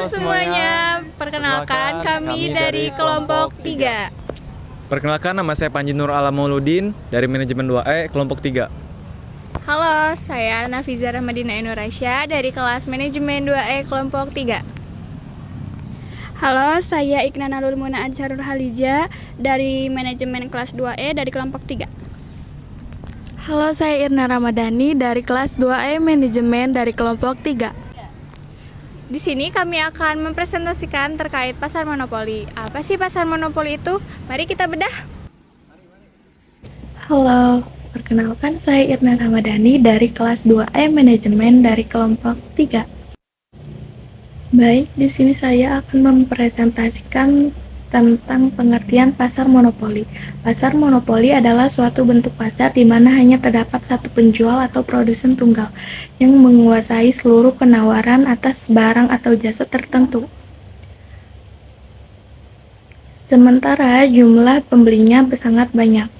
semuanya, perkenalkan kami dari kelompok 3. Perkenalkan, nama saya Panji Nur Alam Mauludin dari manajemen 2E kelompok 3. Halo, saya Nafiza Rahmadina Inurasya dari kelas manajemen 2E kelompok 3. Halo, saya Ikna Nalul Muna Ansarul Halija dari manajemen kelas 2E dari kelompok 3. Halo, saya Irna Ramadhani dari kelas 2E manajemen dari kelompok 3. Di sini kami akan mempresentasikan terkait pasar monopoli. Apa sih pasar monopoli itu? Mari kita bedah. Halo, perkenalkan saya Irna Ramadhani dari kelas 2E manajemen dari kelompok 3. Baik, di sini saya akan mempresentasikan tentang pengertian pasar monopoli. Pasar monopoli adalah suatu bentuk pasar di mana hanya terdapat satu penjual atau produsen tunggal yang menguasai seluruh penawaran atas barang atau jasa tertentu. Sementara jumlah pembelinya sangat banyak.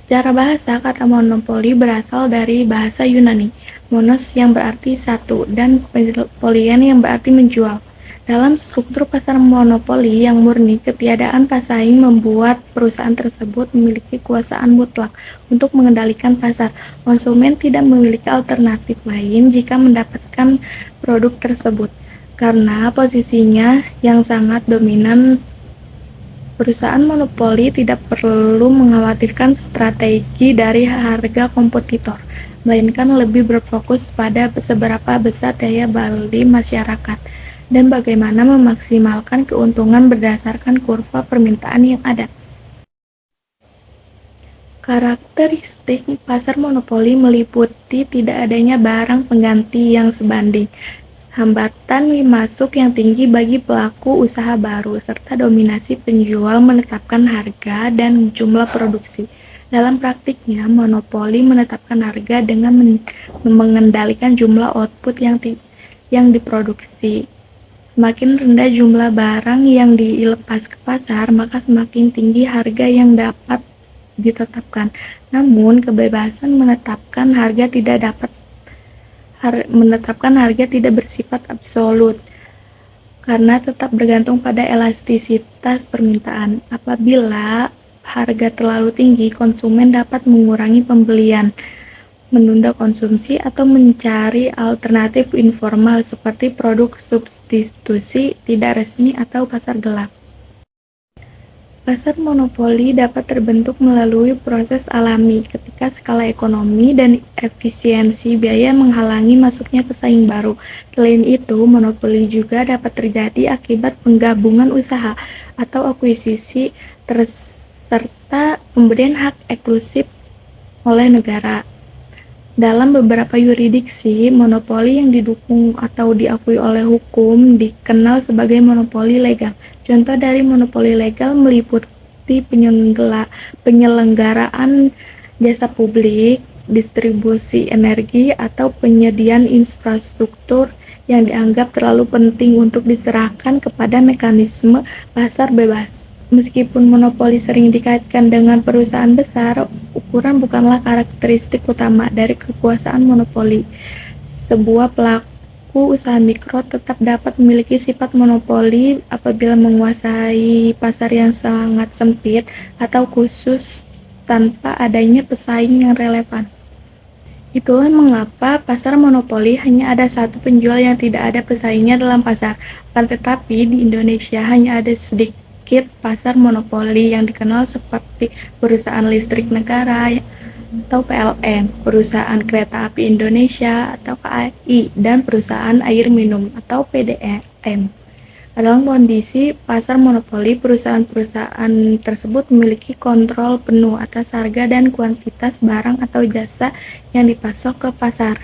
Secara bahasa, kata monopoli berasal dari bahasa Yunani, monos yang berarti satu dan polien yang berarti menjual. Dalam struktur pasar monopoli yang murni, ketiadaan pesaing membuat perusahaan tersebut memiliki kekuasaan mutlak untuk mengendalikan pasar. Konsumen tidak memiliki alternatif lain jika mendapatkan produk tersebut. Karena posisinya yang sangat dominan, perusahaan monopoli tidak perlu mengkhawatirkan strategi dari harga kompetitor, melainkan lebih berfokus pada seberapa besar daya beli masyarakat dan bagaimana memaksimalkan keuntungan berdasarkan kurva permintaan yang ada. Karakteristik pasar monopoli meliputi tidak adanya barang pengganti yang sebanding, hambatan masuk yang tinggi bagi pelaku usaha baru, serta dominasi penjual menetapkan harga dan jumlah produksi. Dalam praktiknya, monopoli menetapkan harga dengan mengendalikan jumlah output yang diproduksi. Semakin rendah jumlah barang yang dilepas ke pasar, maka semakin tinggi harga yang dapat ditetapkan. Namun, kebebasan menetapkan harga tidak bersifat absolut, karena tetap bergantung pada elastisitas permintaan. Apabila harga terlalu tinggi, konsumen dapat mengurangi pembelian, menunda konsumsi, atau mencari alternatif informal seperti produk substitusi tidak resmi atau pasar gelap. Pasar monopoli dapat terbentuk melalui proses alami ketika skala ekonomi dan efisiensi biaya menghalangi masuknya pesaing baru. Selain itu, monopoli juga dapat terjadi akibat penggabungan usaha atau akuisisi serta pemberian hak eksklusif oleh negara. Dalam beberapa yurisdiksi, monopoli yang didukung atau diakui oleh hukum dikenal sebagai monopoli legal. Contoh dari monopoli legal meliputi penyelenggaraan jasa publik, distribusi energi, atau penyediaan infrastruktur yang dianggap terlalu penting untuk diserahkan kepada mekanisme pasar bebas. Meskipun monopoli sering dikaitkan dengan perusahaan besar, ukuran bukanlah karakteristik utama dari kekuasaan monopoli. Sebuah pelaku usaha mikro tetap dapat memiliki sifat monopoli apabila menguasai pasar yang sangat sempit atau khusus tanpa adanya pesaing yang relevan. Itulah mengapa pasar monopoli hanya ada satu penjual yang tidak ada pesaingnya dalam pasar. Akan tetapi di Indonesia hanya ada sedikit pasar monopoli yang dikenal seperti perusahaan listrik negara atau PLN, perusahaan kereta api Indonesia atau KAI, dan perusahaan air minum atau PDAM. Dalam kondisi pasar monopoli, perusahaan-perusahaan tersebut memiliki kontrol penuh atas harga dan kuantitas barang atau jasa yang dipasok ke pasar.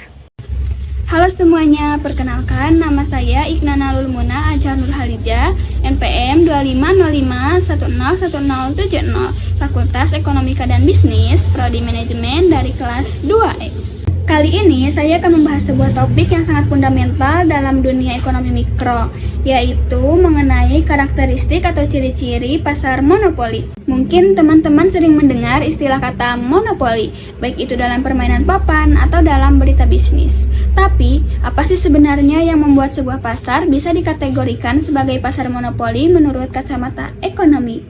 Halo semuanya, perkenalkan nama saya Ikna Nalul Muna Ansarul Nur Halija, NPM 2505101070, Fakultas Ekonomika dan Bisnis, Prodi Manajemen dari kelas 2E. Kali ini saya akan membahas sebuah topik yang sangat fundamental dalam dunia ekonomi mikro, yaitu mengenai karakteristik atau ciri-ciri pasar monopoli. Mungkin teman-teman sering mendengar istilah kata monopoli, baik itu dalam permainan papan atau dalam berita bisnis. Tapi, apa sih sebenarnya yang membuat sebuah pasar bisa dikategorikan sebagai pasar monopoli menurut kacamata ekonomi?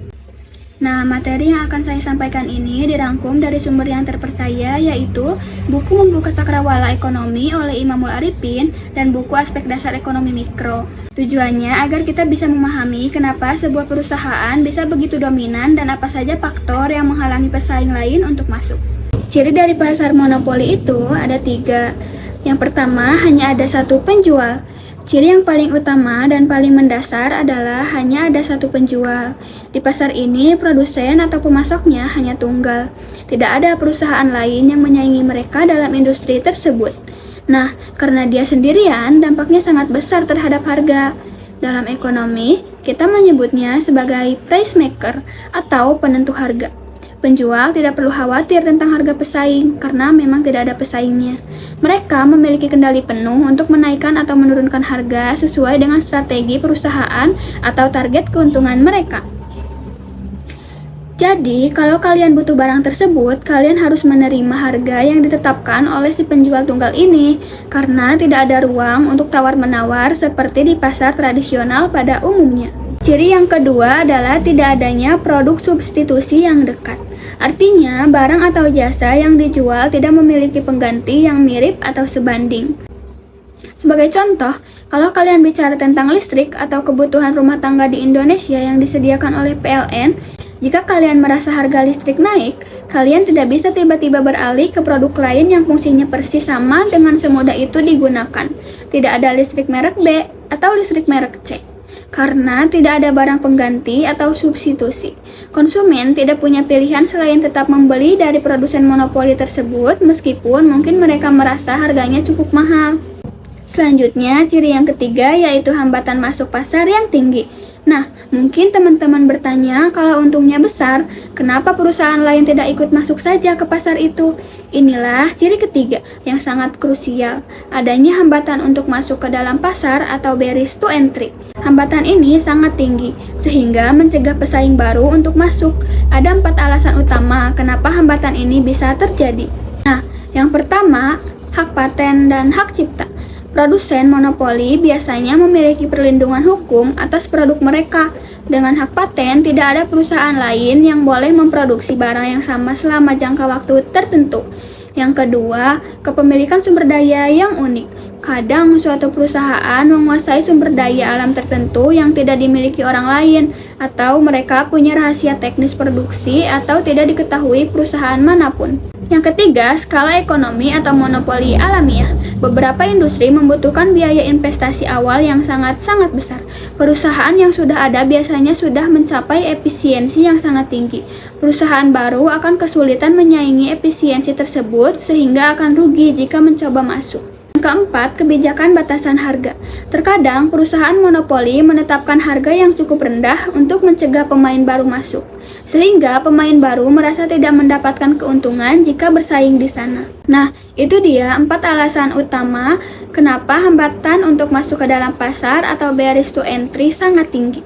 Nah, materi yang akan saya sampaikan ini dirangkum dari sumber yang terpercaya, yaitu buku Membuka Cakrawala Ekonomi oleh Imamul Arifin dan buku Aspek Dasar Ekonomi Mikro. Tujuannya agar kita bisa memahami kenapa sebuah perusahaan bisa begitu dominan dan apa saja faktor yang menghalangi pesaing lain untuk masuk. Ciri dari pasar monopoli itu ada 3. Yang pertama, hanya ada satu penjual. Ciri yang paling utama dan paling mendasar adalah hanya ada satu penjual. Di pasar ini, produsen atau pemasoknya hanya tunggal. Tidak ada perusahaan lain yang menyaingi mereka dalam industri tersebut. Nah, karena dia sendirian, dampaknya sangat besar terhadap harga. Dalam ekonomi, kita menyebutnya sebagai price maker atau penentu harga. Penjual tidak perlu khawatir tentang harga pesaing karena memang tidak ada pesaingnya. Mereka memiliki kendali penuh untuk menaikkan atau menurunkan harga sesuai dengan strategi perusahaan atau target keuntungan mereka. Jadi, kalau kalian butuh barang tersebut, kalian harus menerima harga yang ditetapkan oleh si penjual tunggal ini karena tidak ada ruang untuk tawar-menawar seperti di pasar tradisional pada umumnya. Ciri yang kedua adalah tidak adanya produk substitusi yang dekat. Artinya, barang atau jasa yang dijual tidak memiliki pengganti yang mirip atau sebanding. Sebagai contoh, kalau kalian bicara tentang listrik atau kebutuhan rumah tangga di Indonesia yang disediakan oleh PLN, jika kalian merasa harga listrik naik, kalian tidak bisa tiba-tiba beralih ke produk lain yang fungsinya persis sama dengan semudah itu digunakan. Tidak ada listrik merek B atau listrik merek C. Karena tidak ada barang pengganti atau substitusi. Konsumen tidak punya pilihan selain tetap membeli dari produsen monopoli tersebut meskipun mungkin mereka merasa harganya cukup mahal. Selanjutnya, ciri yang ketiga yaitu hambatan masuk pasar yang tinggi. Nah, mungkin teman-teman bertanya, kalau untungnya besar, kenapa perusahaan lain tidak ikut masuk saja ke pasar itu? Inilah ciri ketiga yang sangat krusial, adanya hambatan untuk masuk ke dalam pasar atau barriers to entry. Hambatan ini sangat tinggi, sehingga mencegah pesaing baru untuk masuk. Ada 4 alasan utama kenapa hambatan ini bisa terjadi. Nah, yang pertama, hak paten dan hak cipta. Produsen monopoli biasanya memiliki perlindungan hukum atas produk mereka. Dengan hak paten, tidak ada perusahaan lain yang boleh memproduksi barang yang sama selama jangka waktu tertentu. Yang kedua, kepemilikan sumber daya yang unik. Kadang suatu perusahaan menguasai sumber daya alam tertentu yang tidak dimiliki orang lain, atau mereka punya rahasia teknis produksi atau tidak diketahui perusahaan manapun. Yang ketiga, skala ekonomi atau monopoli alamiah. Beberapa industri membutuhkan biaya investasi awal yang sangat-sangat besar. Perusahaan yang sudah ada biasanya sudah mencapai efisiensi yang sangat tinggi. Perusahaan baru akan kesulitan menyaingi efisiensi tersebut sehingga akan rugi jika mencoba masuk. Keempat, kebijakan batasan harga. Terkadang perusahaan monopoli menetapkan harga yang cukup rendah untuk mencegah pemain baru masuk, sehingga pemain baru merasa tidak mendapatkan keuntungan jika bersaing di sana. Nah, itu dia 4 alasan utama kenapa hambatan untuk masuk ke dalam pasar atau barriers to entry sangat tinggi.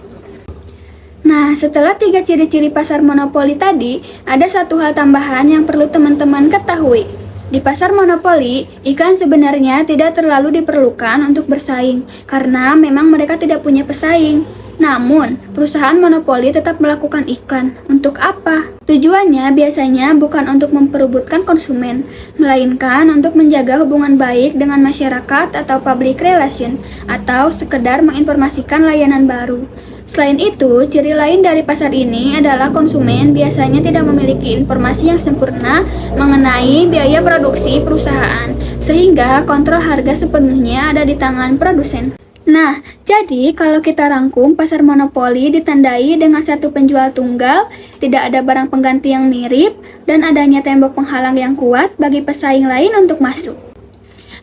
Nah, setelah 3 ciri-ciri pasar monopoli tadi, ada satu hal tambahan yang perlu teman-teman ketahui. Di pasar monopoli, iklan sebenarnya tidak terlalu diperlukan untuk bersaing, karena memang mereka tidak punya pesaing. Namun, perusahaan monopoli tetap melakukan iklan. Untuk apa? Tujuannya biasanya bukan untuk memperebutkan konsumen, melainkan untuk menjaga hubungan baik dengan masyarakat atau public relation, atau sekedar menginformasikan layanan baru. Selain itu, ciri lain dari pasar ini adalah konsumen biasanya tidak memiliki informasi yang sempurna mengenai biaya produksi perusahaan, sehingga kontrol harga sepenuhnya ada di tangan produsen. Nah, jadi kalau kita rangkum, pasar monopoli ditandai dengan satu penjual tunggal, tidak ada barang pengganti yang mirip, dan adanya tembok penghalang yang kuat bagi pesaing lain untuk masuk.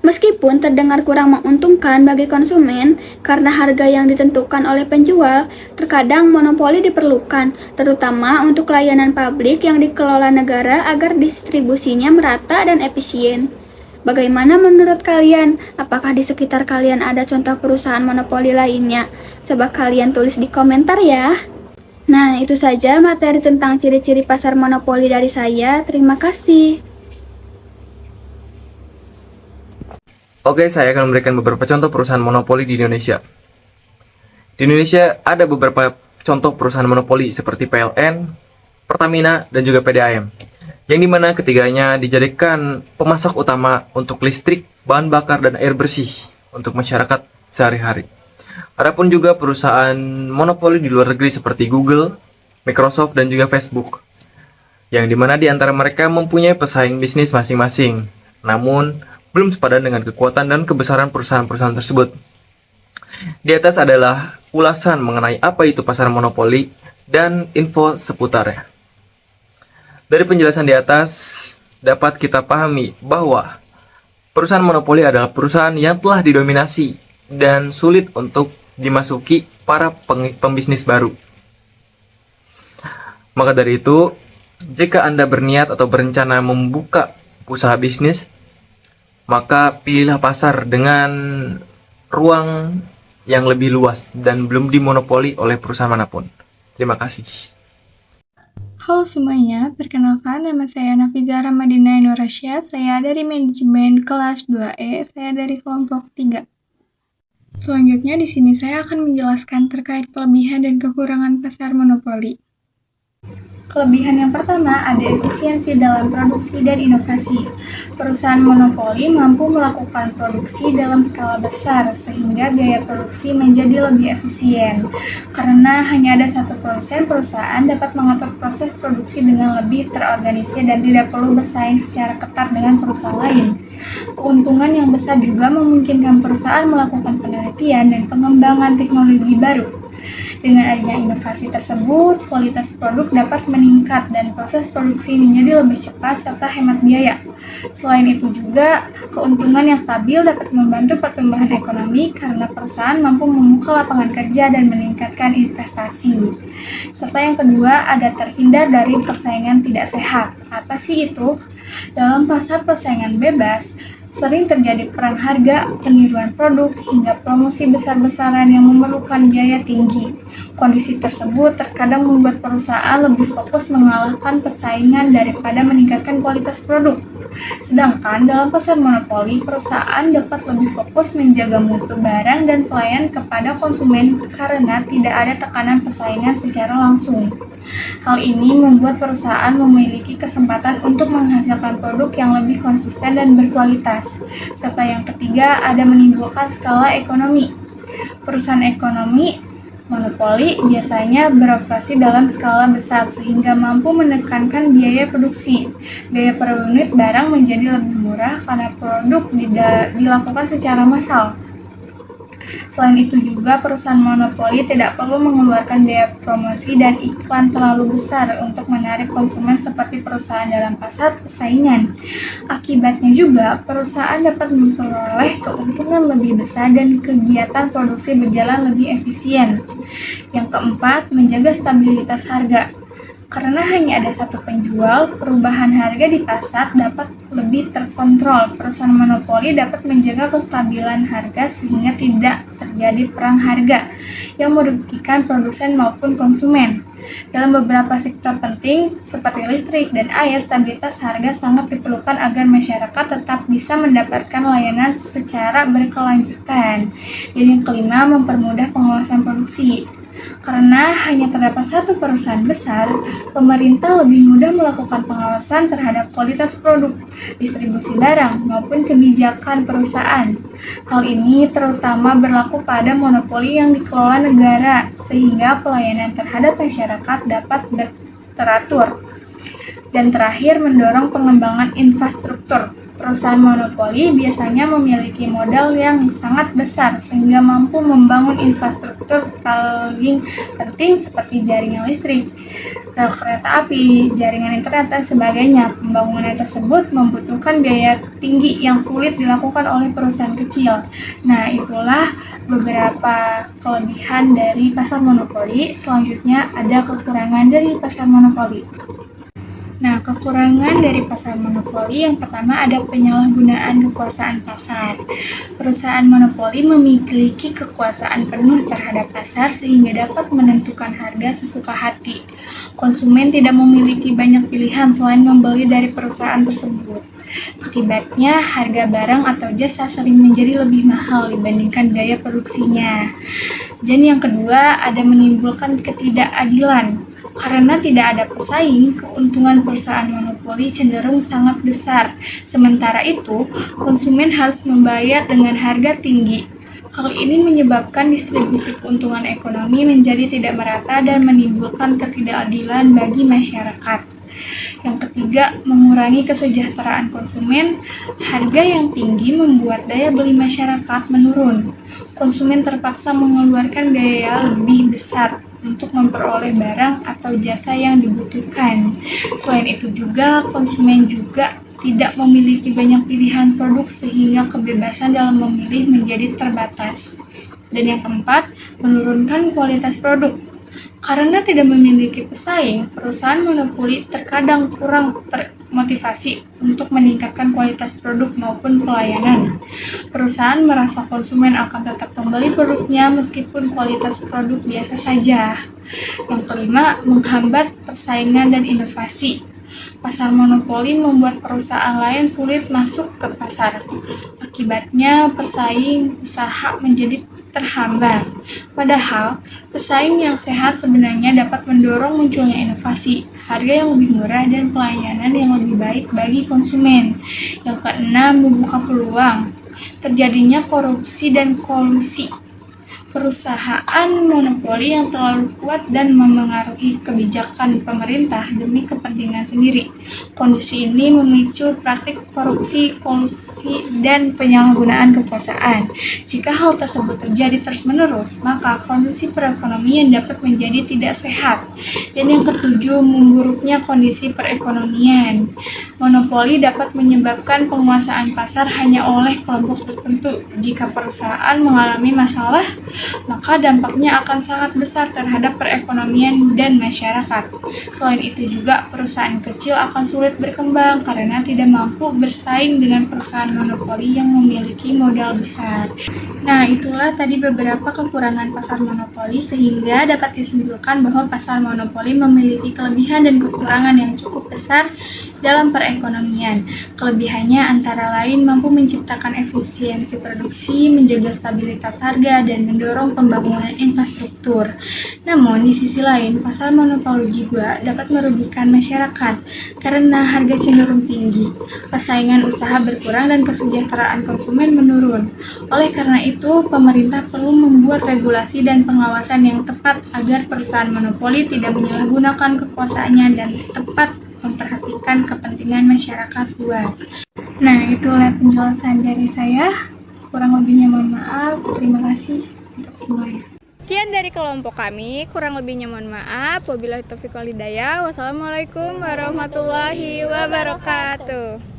Meskipun terdengar kurang menguntungkan bagi konsumen karena harga yang ditentukan oleh penjual, terkadang monopoli diperlukan, terutama untuk layanan publik yang dikelola negara agar distribusinya merata dan efisien. Bagaimana menurut kalian? Apakah di sekitar kalian ada contoh perusahaan monopoli lainnya? Coba kalian tulis di komentar ya. Nah, itu saja materi tentang ciri-ciri pasar monopoli dari saya. Terima kasih. Oke, saya akan memberikan beberapa contoh perusahaan monopoli di Indonesia. Di Indonesia ada beberapa contoh perusahaan monopoli seperti PLN, Pertamina, dan juga PDAM, yang dimana ketiganya dijadikan pemasak utama untuk listrik, bahan bakar, dan air bersih untuk masyarakat sehari-hari. Adapun juga perusahaan monopoli di luar negeri seperti Google, Microsoft, dan juga Facebook, yang dimana di antara mereka mempunyai pesaing bisnis masing-masing, namun belum sepadan dengan kekuatan dan kebesaran perusahaan-perusahaan tersebut. Di atas adalah ulasan mengenai apa itu pasar monopoli dan info seputarnya. Dari penjelasan di atas, dapat kita pahami bahwa perusahaan monopoli adalah perusahaan yang telah didominasi dan sulit untuk dimasuki para pembisnis baru. Maka dari itu, jika Anda berniat atau berencana membuka usaha bisnis, maka pilihlah pasar dengan ruang yang lebih luas dan belum dimonopoli oleh perusahaan manapun. Terima kasih. Halo semuanya, perkenalkan nama saya Nafiza Ramadina Nurasya, saya dari manajemen kelas 2E, saya dari kelompok 3. Selanjutnya di sini saya akan menjelaskan terkait kelebihan dan kekurangan pasar monopoli. Kelebihan yang pertama ada efisiensi dalam produksi dan inovasi. Perusahaan monopoli mampu melakukan produksi dalam skala besar sehingga biaya produksi menjadi lebih efisien. Karena hanya ada satu produsen, perusahaan dapat mengatur proses produksi dengan lebih terorganisir dan tidak perlu bersaing secara ketat dengan perusahaan lain. Keuntungan yang besar juga memungkinkan perusahaan melakukan penelitian dan pengembangan teknologi baru. Dengan adanya inovasi tersebut, kualitas produk dapat meningkat dan proses produksi menjadi lebih cepat serta hemat biaya. Selain itu juga, keuntungan yang stabil dapat membantu pertumbuhan ekonomi karena perusahaan mampu membuka lapangan kerja dan meningkatkan investasi. Serta yang kedua, ada terhindar dari persaingan tidak sehat. Apa sih itu? Dalam pasar persaingan bebas, sering terjadi perang harga, peniruan produk, hingga promosi besar-besaran yang memerlukan biaya tinggi. Kondisi tersebut terkadang membuat perusahaan lebih fokus mengalahkan persaingan daripada meningkatkan kualitas produk. Sedangkan dalam pasar monopoli, perusahaan dapat lebih fokus menjaga mutu barang dan pelayan kepada konsumen karena tidak ada tekanan persaingan secara langsung. Hal ini membuat perusahaan memiliki kesempatan untuk menghasilkan produk yang lebih konsisten dan berkualitas. Serta yang ketiga, ada menimbulkan skala ekonomi. Perusahaan ekonomi monopoli biasanya beroperasi dalam skala besar sehingga mampu menekankan biaya produksi. Biaya per unit barang menjadi lebih murah karena produk dilakukan secara massal. Selain itu juga perusahaan monopoli tidak perlu mengeluarkan biaya promosi dan iklan terlalu besar untuk menarik konsumen seperti perusahaan dalam pasar persaingan. Akibatnya juga perusahaan dapat memperoleh keuntungan lebih besar dan kegiatan produksi berjalan lebih efisien. Yang keempat, menjaga stabilitas harga. Karena hanya ada satu penjual, perubahan harga di pasar dapat lebih terkontrol. Perusahaan monopoli dapat menjaga kestabilan harga sehingga tidak terjadi perang harga yang merugikan produsen maupun konsumen. Dalam beberapa sektor penting seperti listrik dan air, stabilitas harga sangat diperlukan agar masyarakat tetap bisa mendapatkan layanan secara berkelanjutan. Dan yang kelima, mempermudah pengawasan produksi. Karena hanya terdapat satu perusahaan besar, pemerintah lebih mudah melakukan pengawasan terhadap kualitas produk, distribusi barang, maupun kebijakan perusahaan. Hal ini terutama berlaku pada monopoli yang dikelola negara, sehingga pelayanan terhadap masyarakat dapat teratur. Dan terakhir, mendorong pengembangan infrastruktur. Perusahaan monopoli biasanya memiliki modal yang sangat besar sehingga mampu membangun infrastruktur paling penting seperti jaringan listrik, rel kereta api, jaringan internet, dan sebagainya. Pembangunan tersebut membutuhkan biaya tinggi yang sulit dilakukan oleh perusahaan kecil. Nah, itulah beberapa kelebihan dari pasar monopoli. Selanjutnya ada kekurangan dari pasar monopoli. Nah, kekurangan dari pasar monopoli yang pertama ada penyalahgunaan kekuasaan pasar. Perusahaan monopoli memiliki kekuasaan penuh terhadap pasar sehingga dapat menentukan harga sesuka hati. Konsumen tidak memiliki banyak pilihan selain membeli dari perusahaan tersebut. Akibatnya, harga barang atau jasa sering menjadi lebih mahal dibandingkan biaya produksinya. Dan yang kedua, ada menimbulkan ketidakadilan. Karena tidak ada pesaing, keuntungan perusahaan monopoli cenderung sangat besar. Sementara itu, konsumen harus membayar dengan harga tinggi. Hal ini menyebabkan distribusi keuntungan ekonomi menjadi tidak merata dan menimbulkan ketidakadilan bagi masyarakat. Yang ketiga, mengurangi kesejahteraan konsumen. Harga yang tinggi membuat daya beli masyarakat menurun. Konsumen terpaksa mengeluarkan biaya lebih besar untuk memperoleh barang atau jasa yang dibutuhkan. Selain itu juga, konsumen juga tidak memiliki banyak pilihan produk sehingga kebebasan dalam memilih menjadi terbatas. Dan yang keempat, menurunkan kualitas produk. Karena tidak memiliki pesaing, perusahaan monopoli terkadang kurang termotivasi untuk meningkatkan kualitas produk maupun pelayanan. Perusahaan merasa konsumen akan tetap membeli produknya meskipun kualitas produk biasa saja. Yang kelima, menghambat persaingan dan inovasi. Pasar monopoli membuat perusahaan lain sulit masuk ke pasar. Akibatnya, pesaing usaha menjadi terhambat. Padahal, pesaing yang sehat sebenarnya dapat mendorong munculnya inovasi, harga yang lebih murah, dan pelayanan yang lebih baik bagi konsumen. Yang keenam, membuka peluang terjadinya korupsi dan kolusi. Perusahaan monopoli yang terlalu kuat dan memengaruhi kebijakan pemerintah demi kepentingan sendiri. Kondisi ini memicu praktik korupsi, kolusi, dan penyalahgunaan kekuasaan. Jika hal tersebut terjadi terus-menerus, maka kondisi perekonomian dapat menjadi tidak sehat. Dan yang ketujuh, memburuknya kondisi perekonomian. Monopoli dapat menyebabkan penguasaan pasar hanya oleh kelompok tertentu. Jika perusahaan mengalami masalah, maka dampaknya akan sangat besar terhadap perekonomian dan masyarakat. Selain itu juga, perusahaan kecil akan sulit berkembang karena tidak mampu bersaing dengan perusahaan monopoli yang memiliki modal besar. Nah, itulah tadi beberapa kekurangan pasar monopoli sehingga dapat disimpulkan bahwa pasar monopoli memiliki kelebihan dan kekurangan yang cukup besar dalam perekonomian. Kelebihannya antara lain mampu menciptakan efisiensi produksi, menjaga stabilitas harga, dan mendorong pembangunan infrastruktur. Namun, di sisi lain, pasar monopoli juga dapat merugikan masyarakat karena harga cenderung tinggi, persaingan usaha berkurang, dan kesejahteraan konsumen menurun. Oleh karena itu, pemerintah perlu membuat regulasi dan pengawasan yang tepat agar perusahaan monopoli tidak menyalahgunakan kekuasaannya dan tepat memperhatikan kepentingan masyarakat luas. Nah, itulah penjelasan dari saya. Kurang lebihnya mohon maaf. Terima kasih untuk semuanya. Sekian dari kelompok kami, kurang lebihnya mohon maaf. Wabillahi taufiq wal hidayah. Wassalamualaikum warahmatullahi wabarakatuh.